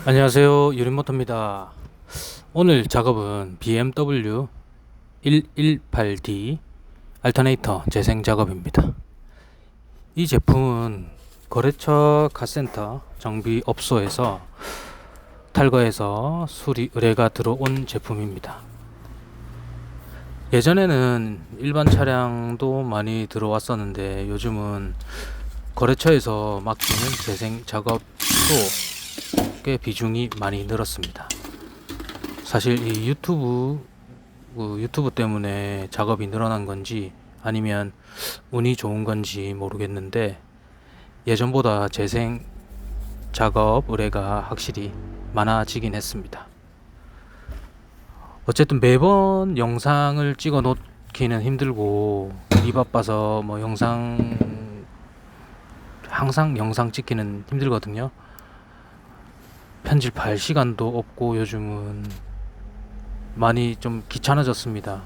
안녕하세요, 유린모터입니다. 오늘 작업은 BMW 118D 알터네이터 재생 작업입니다. 이 제품은 거래처 카센터 정비업소에서 탈거해서 수리 의뢰가 들어온 제품입니다. 예전에는 일반 차량도 많이 들어왔었는데 요즘은 거래처에서 맡기는 재생 작업도 꽤 비중이 많이 늘었습니다. 사실 이 유튜브 때문에 작업이 늘어난 건지 아니면 운이 좋은 건지 모르겠는데 예전보다 재생 작업 의뢰가 확실히 많아지긴 했습니다. 어쨌든 매번 영상을 찍어 놓기는 힘들고 이 바빠서 뭐 항상 영상 찍기는 힘들거든요. 편집할 시간도 없고 요즘은 많이 좀 귀찮아졌습니다.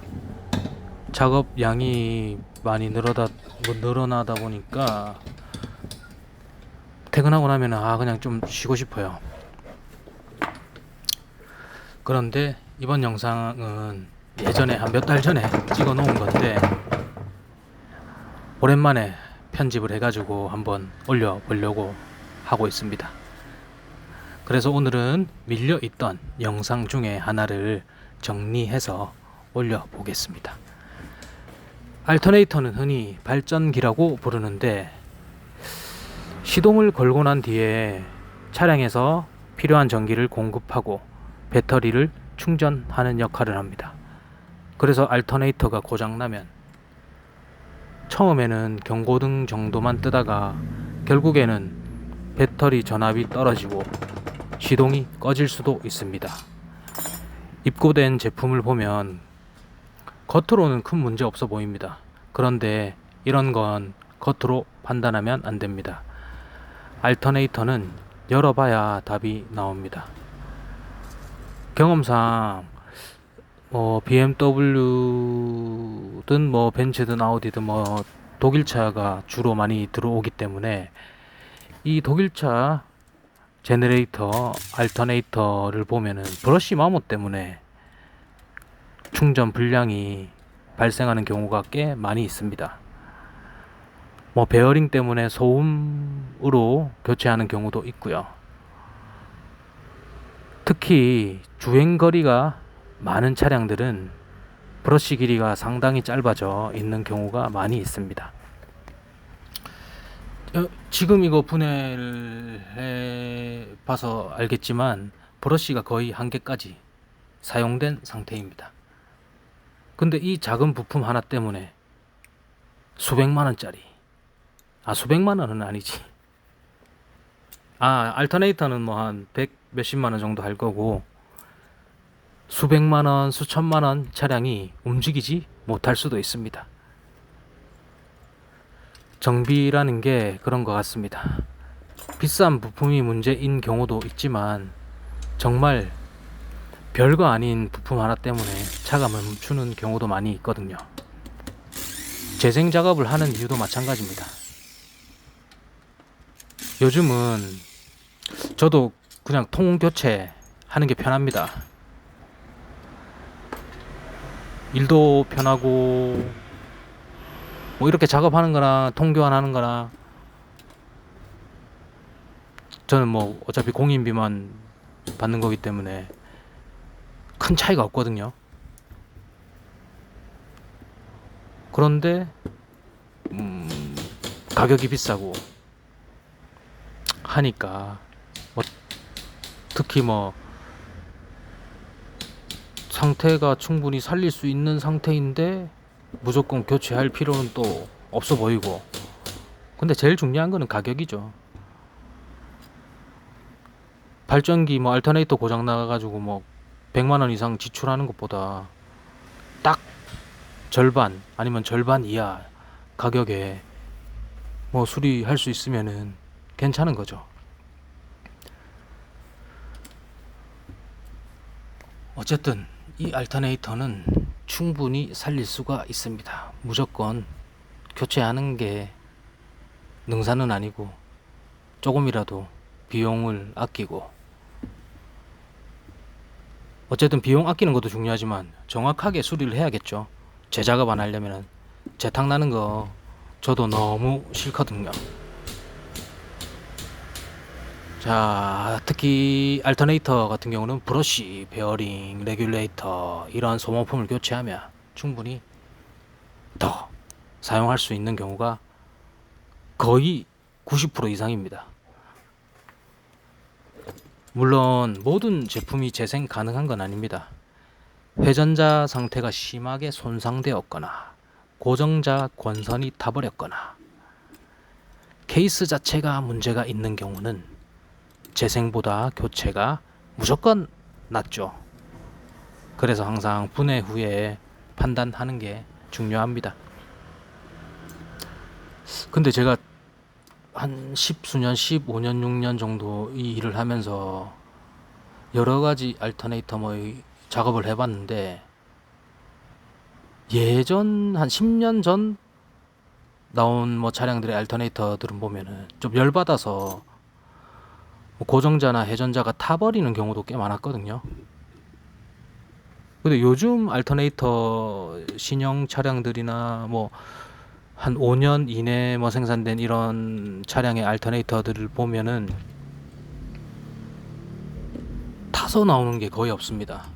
작업 양이 많이 늘어나다 보니까 퇴근하고 나면 그냥 좀 쉬고 싶어요. 그런데 이번 영상은 예전에 한 몇 달 전에 찍어 놓은 건데 오랜만에 편집을 해가지고 한번 올려보려고 하고 있습니다. 그래서 오늘은 밀려있던 영상 중에 하나를 정리해서 올려보겠습니다. 알터네이터는 흔히 발전기라고 부르는데 시동을 걸고 난 뒤에 차량에서 필요한 전기를 공급하고 배터리를 충전하는 역할을 합니다. 그래서 알터네이터가 고장나면 처음에는 경고등 정도만 뜨다가 결국에는 배터리 전압이 떨어지고 시동이 꺼질 수도 있습니다. 입고된 제품을 보면 겉으로는 큰 문제 없어 보입니다. 그런데 이런 건 겉으로 판단하면 안 됩니다. 알터네이터는 열어봐야 답이 나옵니다. 경험상 BMW든 벤츠든 아우디든 독일차가 주로 많이 들어오기 때문에 이 독일차 제너레이터 알터네이터를 보면은 브러쉬 마모 때문에 충전 불량이 발생하는 경우가 꽤 많이 있습니다. 베어링 때문에 소음으로 교체하는 경우도 있고요. 특히 주행거리가 많은 차량들은 브러쉬 길이가 상당히 짧아져 있는 경우가 많이 있습니다. 지금 이거 분해를 해봐서 알겠지만 브러쉬가 거의 한 개까지 사용된 상태입니다. 근데 이 작은 부품 하나 때문에 수백만원짜리, 수백만원은 아니지, 알터네이터는 한 100 몇십만원 정도 할 거고 수백만원 수천만원 차량이 움직이지 못할 수도 있습니다. 정비라는 게 그런 것 같습니다. 비싼 부품이 문제인 경우도 있지만 정말 별거 아닌 부품 하나 때문에 차가 멈추는 경우도 많이 있거든요. 재생 작업을 하는 이유도 마찬가지입니다. 요즘은 저도 그냥 통 교체 하는 게 편합니다. 일도 편하고 이렇게 작업하는 거나 통교환하는 거나 저는 어차피 공인비만 받는 거기 때문에 큰 차이가 없거든요. 그런데 가격이 비싸고 하니까 특히 상태가 충분히 살릴 수 있는 상태인데 무조건 교체할 필요는 또 없어 보이고. 근데 제일 중요한 거는 가격이죠. 발전기 알터네이터 고장 나가지고 100만원 이상 지출하는 것보다 딱 절반 아니면 절반 이하 가격에 수리할 수 있으면은 괜찮은 거죠. 어쨌든 이 알터네이터는 충분히 살릴 수가 있습니다. 무조건 교체하는 게 능사는 아니고 조금이라도 비용을 아끼고 어쨌든 비용 아끼는 것도 중요하지만 정확하게 수리를 해야겠죠. 재작업 안 하려면은. 재탁 나는 거 저도 너무 싫거든요. 자, 특히 알터네이터 같은 경우는 브러쉬, 베어링, 레귤레이터 이런 소모품을 교체하면 충분히 더 사용할 수 있는 경우가 거의 90% 이상입니다. 물론 모든 제품이 재생 가능한 건 아닙니다. 회전자 상태가 심하게 손상되었거나 고정자 권선이 타버렸거나 케이스 자체가 문제가 있는 경우는 재생보다 교체가 무조건 낫죠. 그래서 항상 분해 후에 판단하는 게 중요합니다. 근데 제가 한 10수년, 15년, 6년 정도 이 일을 하면서 여러 가지 알터네이터 작업을 해봤는데 예전 한 10년 전 나온 차량들의 알터네이터들은 보면은 좀 열받아서 고정자나 회전자가 타버리는 경우도 꽤 많았거든요. 근데 요즘 알터네이터 신형 차량들이나 한 5년 이내 생산된 이런 차량의 알터네이터들을 보면은 타서 나오는 게 거의 없습니다.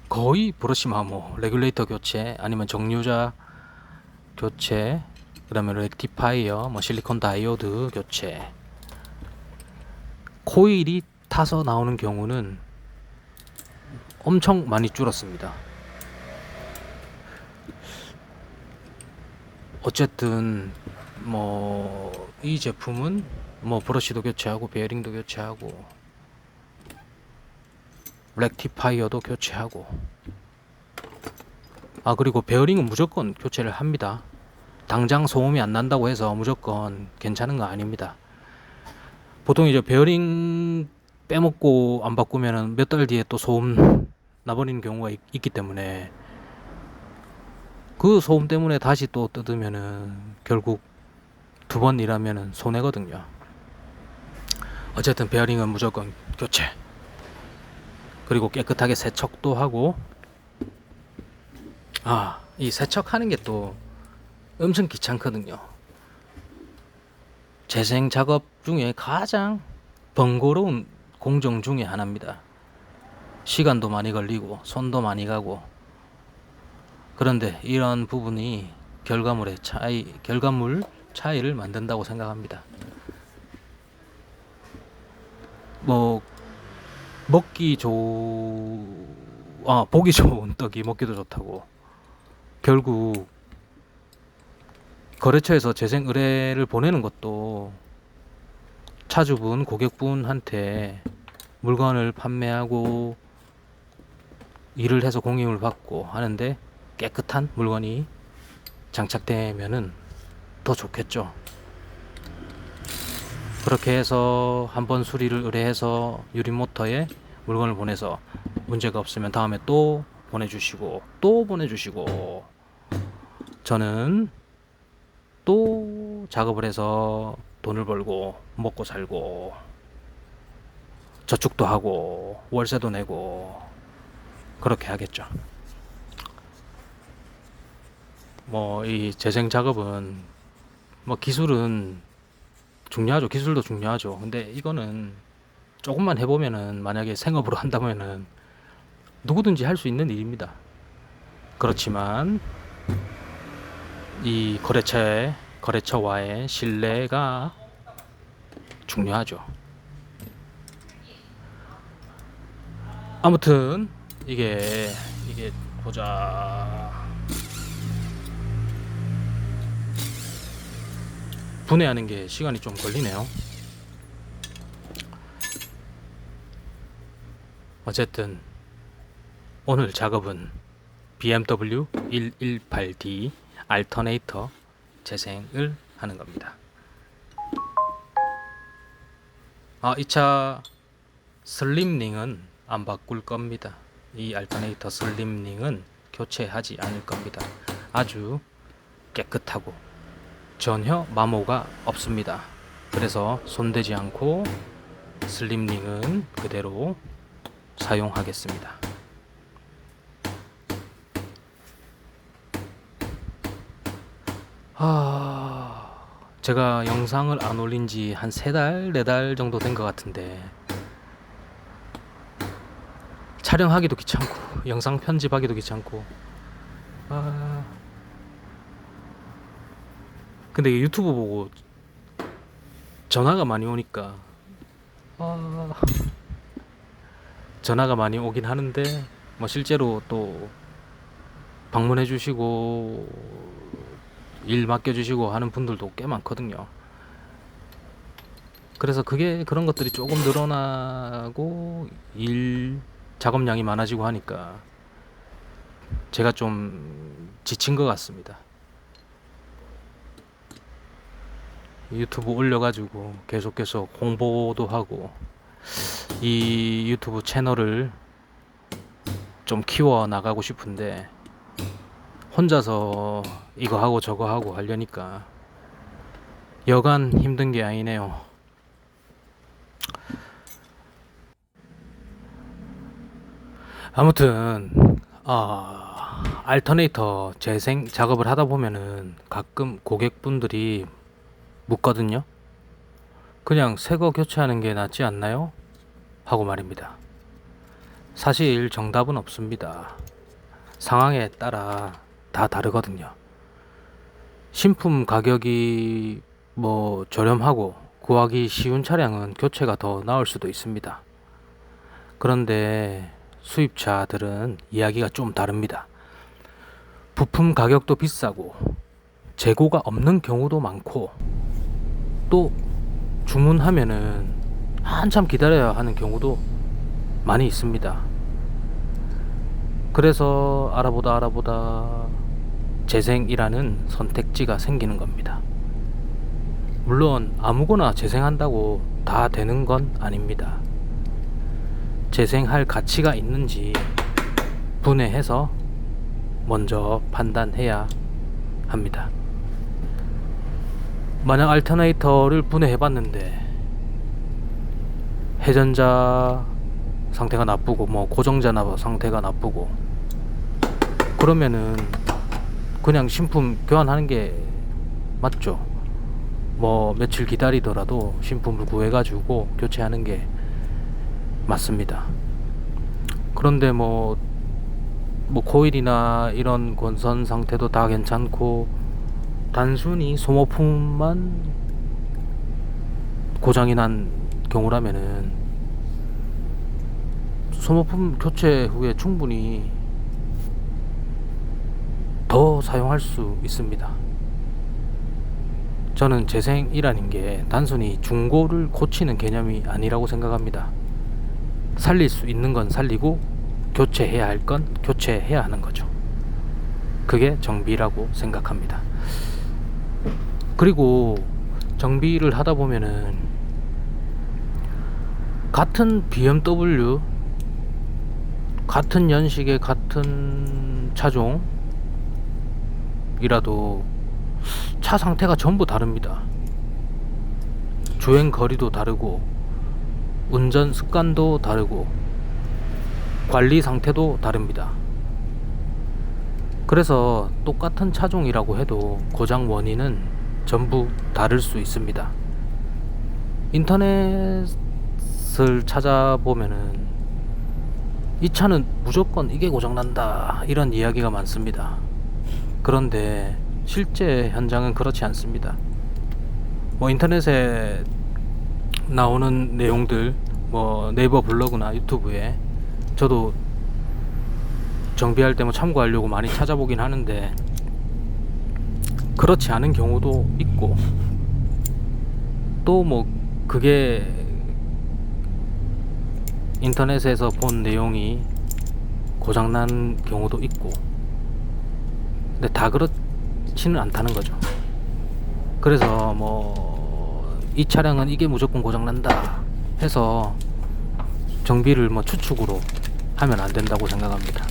거의 브러쉬 마모, 레귤레이터 교체, 아니면 정류자 교체, 그다음에 렉티파이어, 실리콘 다이오드 교체. 코일이 타서 나오는 경우는 엄청 많이 줄었습니다. 어쨌든 이 제품은 브러쉬도 교체하고 베어링도 교체하고 렉티파이어도 교체하고 그리고 베어링은 무조건 교체를 합니다. 당장 소음이 안 난다고 해서 무조건 괜찮은 거 아닙니다. 보통 이제 베어링 빼먹고 안 바꾸면은 몇 달 뒤에 또 소음 나버리는 경우가 있기 때문에 그 소음 때문에 다시 또 뜯으면은 결국 2번 일하면은 손해거든요. 어쨌든 베어링은 무조건 교체. 그리고 깨끗하게 세척도 하고 이 세척하는 게 또 엄청 귀찮거든요. 재생 작업 중에 가장 번거로운 공정 중에 하나입니다. 시간도 많이 걸리고 손도 많이 가고. 그런데 이런 부분이 결과물 차이를 만든다고 생각합니다. 보기 좋은 떡이 먹기도 좋다고. 결국 거래처에서 재생 의뢰를 보내는 것도 차주분, 고객분한테 물건을 판매하고 일을 해서 공임을 받고 하는데 깨끗한 물건이 장착되면은 더 좋겠죠. 그렇게 해서 한번 수리를 의뢰해서 유리모터에 물건을 보내서 문제가 없으면 다음에 또 보내주시고 저는 또 작업을 해서 돈을 벌고 먹고 살고 저축도 하고 월세도 내고 그렇게 하겠죠. 이 재생 작업은 기술은 중요하죠. 기술도 중요하죠. 근데 이거는 조금만 해보면은, 만약에 생업으로 한다면은 누구든지 할 수 있는 일입니다. 그렇지만 이 거래처와의 신뢰가 중요하죠. 아무튼 이게 보자. 분해하는 게 시간이 좀 걸리네요. 어쨌든 오늘 작업은 BMW 118D 알터네이터 재생을 하는 겁니다. 이 차 슬림링은 안 바꿀 겁니다. 이 알터네이터 슬림링은 교체하지 않을 겁니다. 아주 깨끗하고 전혀 마모가 없습니다. 그래서 손대지 않고 슬림링은 그대로 사용하겠습니다. 제가 영상을 안 올린 지 한 3달, 4달 정도 된 것 같은데 촬영하기도 귀찮고 영상 편집하기도 귀찮고 근데 유튜브 보고 전화가 많이 오니까 전화가 많이 오긴 하는데 뭐 실제로 또 방문해 주시고 일 맡겨 주시고 하는 분들도 꽤 많거든요. 그래서 그런 것들이 조금 늘어나고 일 작업량이 많아지고 하니까 제가 좀 지친 것 같습니다. 유튜브 올려가지고 계속 홍보도 하고 이 유튜브 채널을 좀 키워 나가고 싶은데 혼자서 이거 하고 저거 하고 하려니까 여간 힘든 게 아니네요. 아무튼 알터네이터 재생 작업을 하다 보면은 가끔 고객분들이 묻거든요. 그냥 새거 교체하는 게 낫지 않나요? 하고 말입니다. 사실 정답은 없습니다. 상황에 따라 다 다르거든요. 신품 가격이 뭐 저렴하고 구하기 쉬운 차량은 교체가 더 나을 수도 있습니다. 그런데 수입차들은 이야기가 좀 다릅니다. 부품 가격도 비싸고 재고가 없는 경우도 많고 또 주문하면은 한참 기다려야 하는 경우도 많이 있습니다. 그래서 알아보다 재생이라는 선택지가 생기는 겁니다. 물론 아무거나 재생한다고 다 되는 건 아닙니다. 재생할 가치가 있는지 분해해서 먼저 판단해야 합니다. 만약 알터네이터를 분해해봤는데 회전자 상태가 나쁘고 뭐 고정자 상태가 나쁘고 그러면은 그냥 신품 교환하는 게 맞죠. 뭐 며칠 기다리더라도 신품을 구해가지고 교체하는 게 맞습니다. 그런데 뭐 코일이나 이런 권선 상태도 다 괜찮고 단순히 소모품만 고장이 난 경우라면은 소모품 교체 후에 충분히 더 사용할 수 있습니다. 저는 재생이라는 게 단순히 중고를 고치는 개념이 아니라고 생각합니다. 살릴 수 있는 건 살리고 교체해야 할 건 교체해야 하는 거죠. 그게 정비라고 생각합니다. 그리고 정비를 하다 보면은 같은 BMW 같은 연식의 같은 차종이라도 차 상태가 전부 다릅니다. 주행 거리도 다르고 운전 습관도 다르고 관리 상태도 다릅니다. 그래서 똑같은 차종이라고 해도 고장 원인은 전부 다를 수 있습니다. 인터넷을 찾아보면은 이 차는 무조건 이게 고장난다 이런 이야기가 많습니다. 그런데 실제 현장은 그렇지 않습니다. 뭐 인터넷에 나오는 내용들 뭐 네이버 블로그나 유튜브에 저도 정비할 때 뭐 참고하려고 많이 찾아보긴 하는데 그렇지 않은 경우도 있고 또 뭐 그게 인터넷에서 본 내용이 고장난 경우도 있고 근데 다 그렇지는 않다는 거죠. 그래서 뭐 이 차량은 이게 무조건 고장난다 해서 정비를 뭐 추측으로 하면 안 된다고 생각합니다.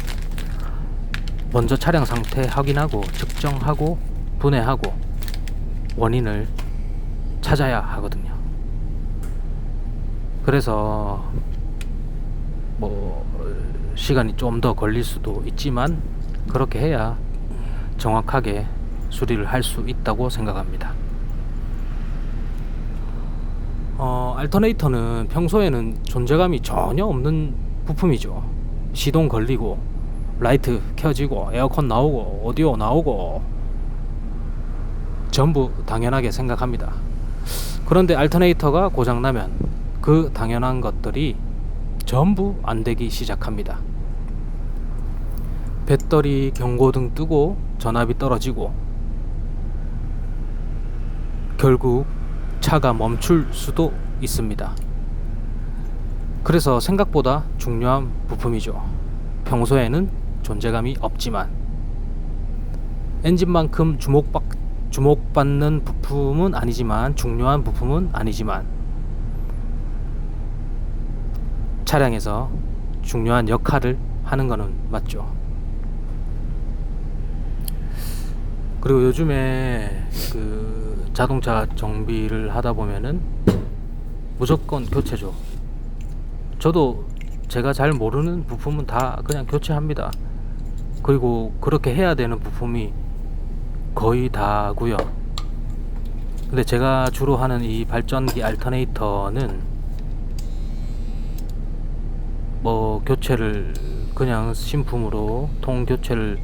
먼저 차량 상태 확인하고 측정하고 분해하고 원인을 찾아야 하거든요. 그래서 뭐 시간이 좀 더 걸릴 수도 있지만 그렇게 해야 정확하게 수리를 할 수 있다고 생각합니다. 알터네이터는 평소에는 존재감이 전혀 없는 부품이죠. 시동 걸리고 라이트 켜지고 에어컨 나오고 오디오 나오고 전부 당연하게 생각합니다. 그런데 알터네이터가 고장나면 그 당연한 것들이 전부 안 되기 시작합니다. 배터리 경고등 뜨고 전압이 떨어지고 결국 차가 멈출 수도 있습니다. 그래서 생각보다 중요한 부품이죠. 평소에는 존재감이 없지만 엔진만큼 주목받는 부품은 아니지만 중요한 부품은 아니지만 차량에서 중요한 역할을 하는 거는 맞죠. 그리고 요즘에 그 자동차 정비를 하다 보면은 무조건 교체죠. 저도 제가 잘 모르는 부품은 다 그냥 교체합니다. 그리고 그렇게 해야 되는 부품이 거의 다고요. 근데 제가 주로 하는 이 발전기 알터네이터는 뭐 교체를 그냥 신품으로 통 교체를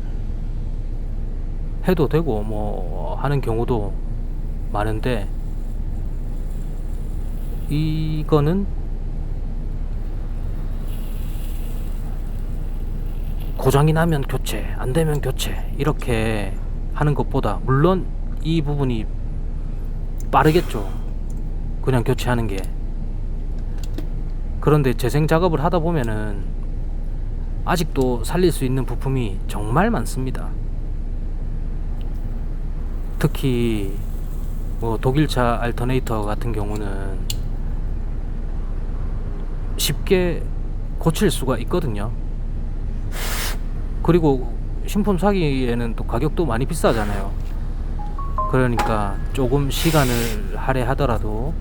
해도 되고 뭐 하는 경우도 많은데, 이거는 고장이 나면 교체, 안 되면 교체 이렇게 하는 것보다 물론 이 부분이 빠르겠죠. 그냥 교체하는 게. 그런데 재생 작업을 하다 보면은 아직도 살릴 수 있는 부품이 정말 많습니다. 특히 뭐 독일차 알터네이터 같은 경우는 쉽게 고칠 수가 있거든요. 그리고 신품 사기에는 또 가격도 많이 비싸잖아요. 그러니까 조금 시간을 할애하더라도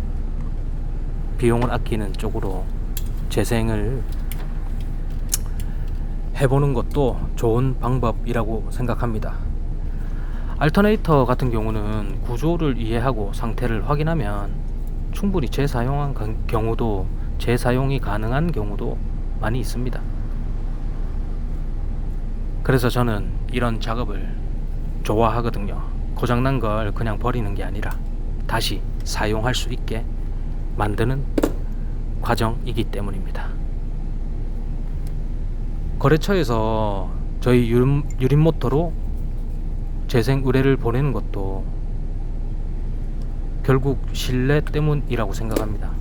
비용을 아끼는 쪽으로 재생을 해보는 것도 좋은 방법이라고 생각합니다. 알터네이터 같은 경우는 구조를 이해하고 상태를 확인하면 충분히 재사용한 경우도, 재사용이 가능한 경우도 많이 있습니다. 그래서 저는 이런 작업을 좋아하거든요. 고장난 걸 그냥 버리는 게 아니라 다시 사용할 수 있게 만드는 과정이기 때문입니다. 거래처에서 저희 유림 모터로 재생 의뢰를 보내는 것도 결국 신뢰 때문이라고 생각합니다.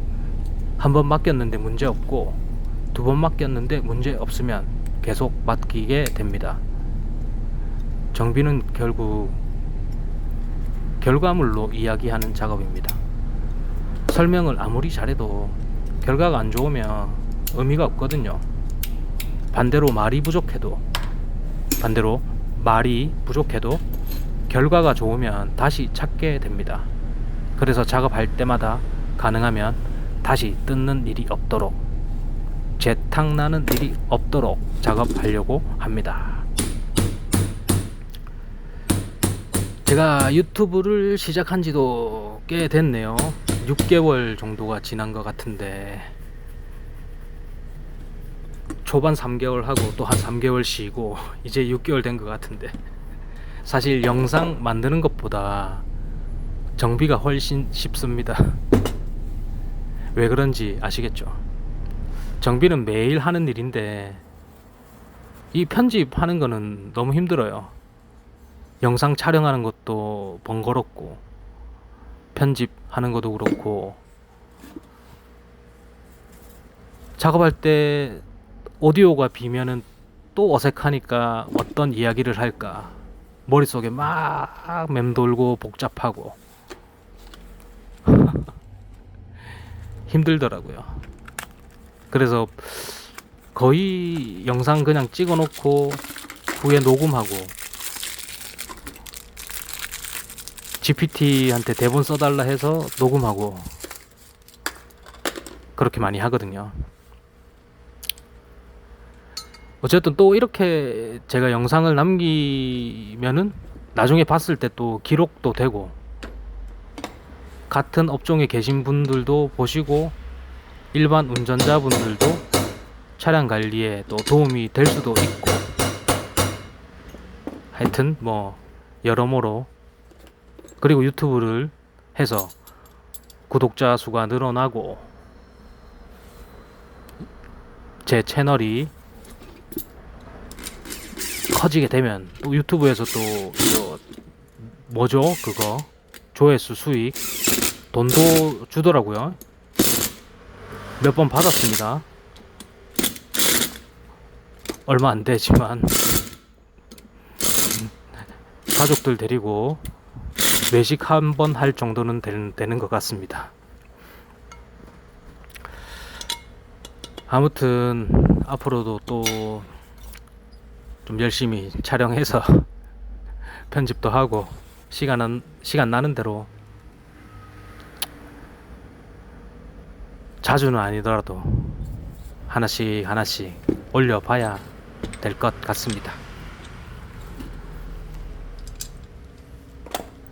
한 번 맡겼는데 문제 없고 두 번 맡겼는데 문제 없으면 계속 맡기게 됩니다. 정비는 결국 결과물로 이야기하는 작업입니다. 설명을 아무리 잘해도 결과가 안 좋으면 의미가 없거든요. 반대로 말이 부족해도 결과가 좋으면 다시 찾게 됩니다. 그래서 작업할 때마다 가능하면 다시 뜯는 일이 없도록, 재탕나는 일이 없도록 작업하려고 합니다. 제가 유튜브를 시작한 지도 꽤 됐네요. 6개월 정도가 지난 것 같은데, 초반 3개월 하고 또 한 3개월 쉬고 이제 6개월 된 것 같은데, 사실 영상 만드는 것보다 정비가 훨씬 쉽습니다. 왜 그런지 아시겠죠? 정비는 매일 하는 일인데 이 편집하는 거는 너무 힘들어요. 영상 촬영하는 것도 번거롭고 편집하는 것도 그렇고, 작업할 때 오디오가 비면은 또 어색하니까 어떤 이야기를 할까 머릿속에 막 맴돌고 복잡하고 힘들더라고요. 그래서 거의 영상 그냥 찍어 놓고 후에 녹음하고 GPT한테 대본 써달라 해서 녹음하고 그렇게 많이 하거든요. 어쨌든 또 이렇게 제가 영상을 남기면은 나중에 봤을 때 또 기록도 되고, 같은 업종에 계신 분들도 보시고 일반 운전자분들도 차량 관리에 또 도움이 될 수도 있고, 하여튼 뭐 여러모로, 그리고 유튜브를 해서 구독자 수가 늘어나고 제 채널이 커지게 되면 또 유튜브에서 또 이거 뭐죠? 그거 조회수 수익 돈도 주더라고요. 몇 번 받았습니다. 얼마 안 되지만 가족들 데리고 외식 한 번 할 정도는 되는 것 같습니다. 아무튼 앞으로도 또 좀 열심히 촬영해서 편집도 하고 시간 나는 대로, 자주는 아니더라도 하나씩 올려봐야 될 것 같습니다.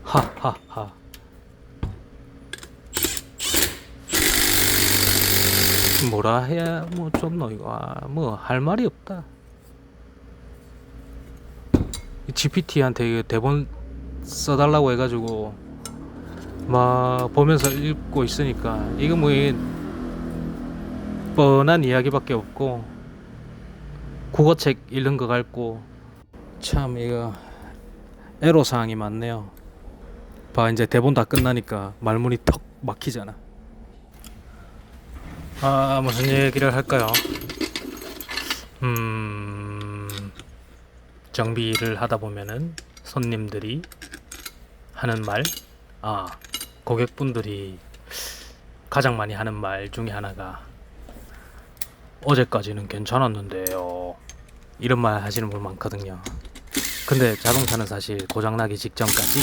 하하하. 뭐라 해야 뭐 좋노 이거. 뭐 할 말이 없다. GPT한테 대본 써달라고 해가지고 막 보면서 읽고 있으니까 이거 뭐 뻔한 이야기밖에 없고 국어책 읽는 것 같고, 참 이거 애로사항이 많네요. 봐, 이제 대본 다 끝나니까 말문이 턱 막히잖아. 무슨 얘기를 할까요? 정비를 하다 보면은 손님들이 하는 말, 고객분들이 가장 많이 하는 말 중에 하나가 어제까지는 괜찮았는데요, 이런 말 하시는 분 많거든요. 근데 자동차는 사실 고장나기 직전까지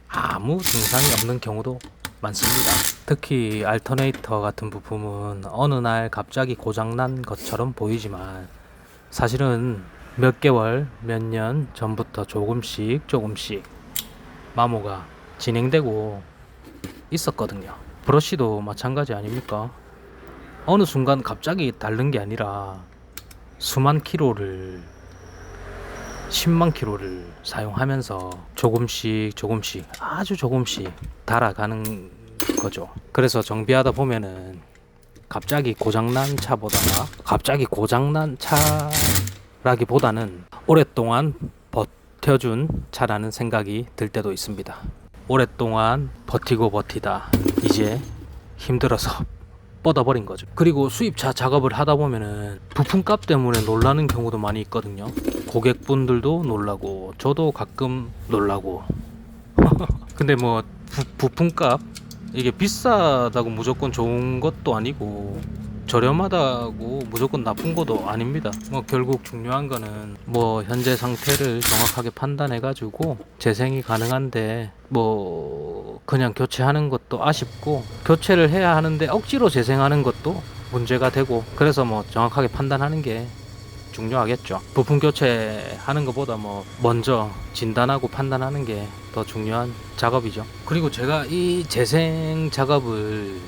아무 증상이 없는 경우도 많습니다. 특히 알터네이터 같은 부품은 어느 날 갑자기 고장난 것처럼 보이지만 사실은 몇 개월, 몇 년 전부터 조금씩 마모가 진행되고 있었거든요. 브러쉬도 마찬가지 아닙니까? 어느 순간 갑자기 다른 게 아니라 수만 킬로를, 10만 킬로를 사용하면서 조금씩 아주 조금씩 달아가는 거죠. 그래서 정비하다 보면은 갑자기 고장난 차라기보다는 오랫동안 버텨준 차라는 생각이 들 때도 있습니다. 오랫동안 버티다 이제 힘들어서 뻗어버린 거죠. 그리고 수입차 작업을 하다 보면은 부품값 때문에 놀라는 경우도 많이 있거든요. 고객분들도 놀라고 저도 가끔 놀라고. 근데 뭐 부품값, 이게 비싸다고 무조건 좋은 것도 아니고 저렴하다고 무조건 나쁜 것도 아닙니다. 뭐 결국 중요한 거는 뭐 현재 상태를 정확하게 판단해 가지고 재생이 가능한데, 뭐 그냥 교체하는 것도 아쉽고 교체를 해야 하는데 억지로 재생하는 것도 문제가 되고, 그래서 뭐 정확하게 판단하는 게 중요하겠죠. 부품 교체하는 것보다 뭐 먼저 진단하고 판단하는 게 더 중요한 작업이죠. 그리고 제가 이 재생 작업을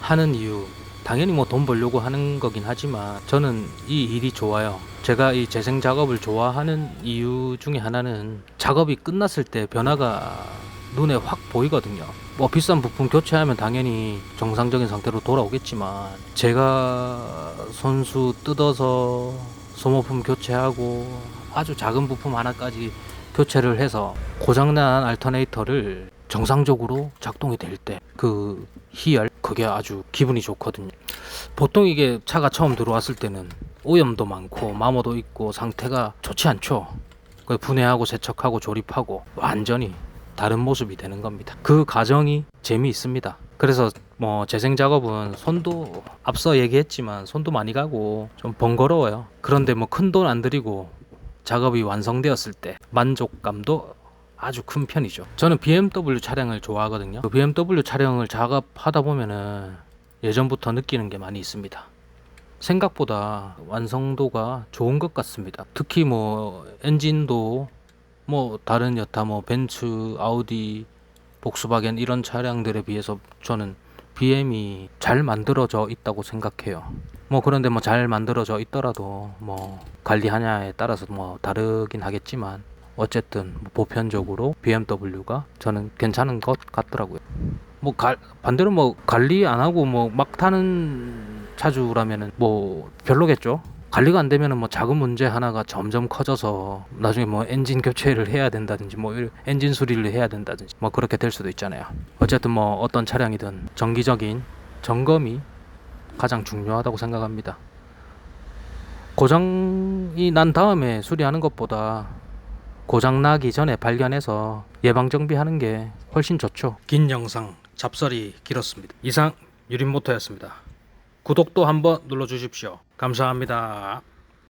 하는 이유, 당연히 뭐 돈 벌려고 하는 거긴 하지만 저는 이 일이 좋아요. 제가 이 재생 작업을 좋아하는 이유 중에 하나는 작업이 끝났을 때 변화가 눈에 확 보이거든요. 뭐 비싼 부품 교체하면 당연히 정상적인 상태로 돌아오겠지만 제가 손수 뜯어서 소모품 교체하고 아주 작은 부품 하나까지 교체를 해서 고장난 알터네이터를 정상적으로 작동이 될 때 그 희열, 그게 아주 기분이 좋거든요. 보통 이게 차가 처음 들어왔을 때는 오염도 많고 마모도 있고 상태가 좋지 않죠. 분해하고 세척하고 조립하고 완전히 다른 모습이 되는 겁니다. 그 과정이 재미있습니다. 그래서 뭐 재생 작업은 손도, 앞서 얘기했지만 손도 많이 가고 좀 번거로워요. 그런데 뭐 큰 돈 안 들이고 작업이 완성되었을 때 만족감도 아주 큰 편이죠. 저는 BMW 차량을 좋아하거든요. 그 BMW 차량을 작업하다 보면은 예전부터 느끼는 게 많이 있습니다. 생각보다 완성도가 좋은 것 같습니다. 특히 뭐 엔진도 뭐 다른 여타 뭐 벤츠, 아우디, 복스바겐 이런 차량들에 비해서 저는 BM이 잘 만들어져 있다고 생각해요. 뭐 그런데 뭐 잘 만들어져 있더라도 뭐 관리하냐에 따라서 뭐 다르긴 하겠지만 어쨌든 뭐 보편적으로 BMW가 저는 괜찮은 것 같더라고요. 뭐 반대로 뭐 관리 안 하고 뭐 막 타는 차주라면은 뭐 별로겠죠. 관리가 안 되면은 뭐 작은 문제 하나가 점점 커져서 나중에 뭐 엔진 교체를 해야 된다든지 뭐 엔진 수리를 해야 된다든지 뭐 그렇게 될 수도 있잖아요. 어쨌든 뭐 어떤 차량이든 정기적인 점검이 가장 중요하다고 생각합니다. 고장이 난 다음에 수리하는 것보다 고장 나기 전에 발견해서 예방 정비하는 게 훨씬 좋죠. 긴 영상 잡설이 길었습니다. 이상 유린모터였습니다. 구독도 한번 눌러주십시오. 감사합니다.